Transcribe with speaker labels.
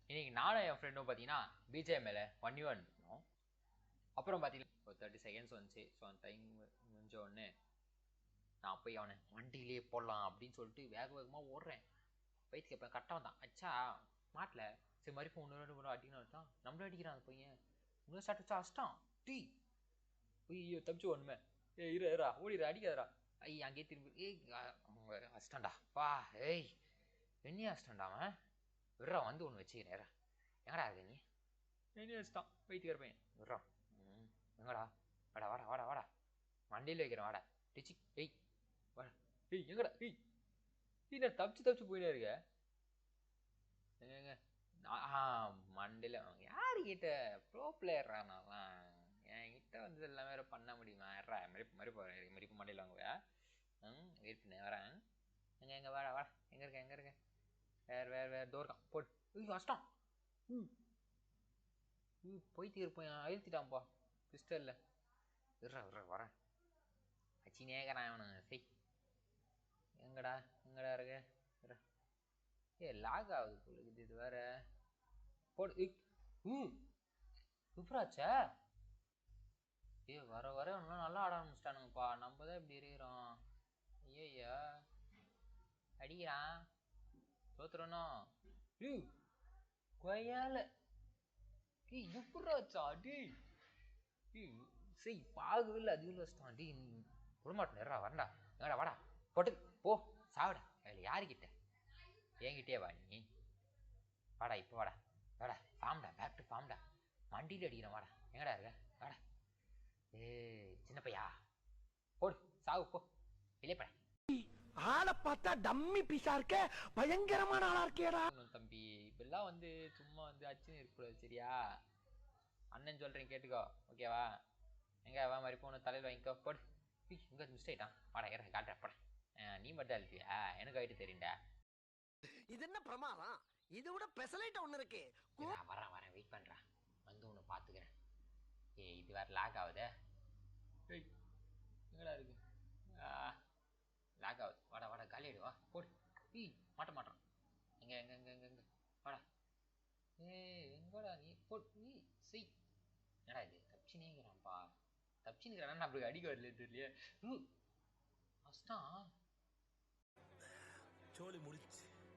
Speaker 1: இன்னைக்கு நானும் என் ஃப்ரெண்டும் பார்த்தீங்கன்னா பிஜிஎம்எல் 1v1 பண்ணோம். அப்புறம் பார்த்தீங்கன்னா ஒரு 30 செகண்ட்ஸ் வந்துச்சு. ஸோ அந்த டைம் முடிஞ்ச உடனே நான் போய் அவனை வண்டியிலே போடலாம் அப்படின்னு சொல்லிட்டு வேக வேகமாக ஓடுறேன். வயிற்று கேட்பேன் கரெக்டாக வந்தான். அச்சா மாட்டில் சரி மாதிரி ஃபோன் ஒன்று அடிக்கணும் வச்சான். நம்மளும் அடிக்கிறான் அந்த பையன். இன்னும் ஸ்டார்ட் வச்சா அஷ்டான் டீ ஐயோ தப்பிச்சு ஒன்றுமே. இரா ஓடிடுறா அடிக்காதரா. ஐய் அங்கேயே திரும்பி அவங்க அஸ்டாண்டா பா. ஏய் என்னையா அஸ்டாண்டாவன் விட்றா வந்து ஒன்று வச்சுக்கிறேன். எங்கடா இருக்கு நீ என்ன வச்சுட்டான் வயிற்றுக்கிற பையன் விட்றா. எங்கடா வாடா வாடா வாடா வாடா மண்டியில் வைக்கிறேன் வாடா டிச்சி. ஏய் வாடா ஏய் எங்கடா ஏய் நான் தப்பிச்சு போயினே இருக்க. எங்க மண்டியில் யாருக்கிட்ட ப்ரோ பிளேயர்ரா நான்லாம் என்கிட்ட வந்து எல்லாமே வேறு பண்ண முடியுமா? யாரா மறிப்பு மண்டியில் வாங்குவா. இருப்பினே வரேன். எங்கே வாடா வாடா எங்கே இருக்க வேறு தோர்க்கான் போட்டு கஷ்டம். போயிட்டு இருப்பேன் அழுத்திட்டான்ப்பா பிஸ்டல்ல. விட்றா வரேன் அச்சினேக்கிறான் அவனு. செய் எங்கடா இருக்க லாக் ஆகுது போலுக்குது இது வேற போடு. சூப்பராச்சா வர இன்னும் நல்லா ஆட ஆரம்பிச்சிட்டானுங்கப்பா. நம்ம தான் இப்படி இருக்கிறோம். ஐயா அடிக்கிறான் தோத்துறணும் கொய்யால எப்படாச்சா அடி செய் பாகவே இல்லை அதிகம் வச்சுட்டான். அடி விடமாட்டேன் நேரா வரண்டா எங்கடா வாடா போட்டு போ சாவிடா. அதில் யாருக்கிட்ட என்கிட்டே வா நீ வாடா இப்போ வாடா ஃபார்ம்டா பேக் டு ஃபார்ம்டா மண்டியில் அடிக்கிறேன் வாடா எங்கடா இருக்க வாடா. சின்ன பையா போடு சாவு போ வெளியே போட.
Speaker 2: ஆளை பார்த்தா டம்மி பீஸா இருக்க பயங்கரமான ஆளா இருக்கேடா
Speaker 1: தம்பி. இப்பெல்லாம் வந்து சும்மா வந்து அச்சுன்னு இருக்கக்கூடாது சரியா? அண்ணன் சொல்றேன் கேட்டுக்கோ ஓகேவா? எங்க வா மாதிரி போன தலையில் வாங்கிக்கோ போடு. இங்க மிஸ் ஆயிட்டான் வாடா ஏற காட்டுற போட. நீ மட்டும் அழுத்தியா எனக்கு ஆயிட்டு தெரியுண்டா.
Speaker 2: இது என்ன பிரமாதம்? இது விட பெசலைட் ஒண்ணு இருக்கு.
Speaker 1: வரேன் வெயிட் பண்றேன் வந்து ஒன்று பார்த்துக்கிறேன். இது வேற லாக் ஆகுதே. எங்கடா இருக்கு லாக் ஆகுது. வாடா காலி ஆயிடுவா போடு. மாட்டான் எங்க வாடா. எங்கடா நீ போடு செய். என்னடா இது தப்பிச்சுனேங்கிறான்ப்பா. தப்பிச்சுன்னுக்கிறான் அப்படி அடிக்க வரல தெரியலையே. அஸ்தான்
Speaker 2: சோலி முடிச்சு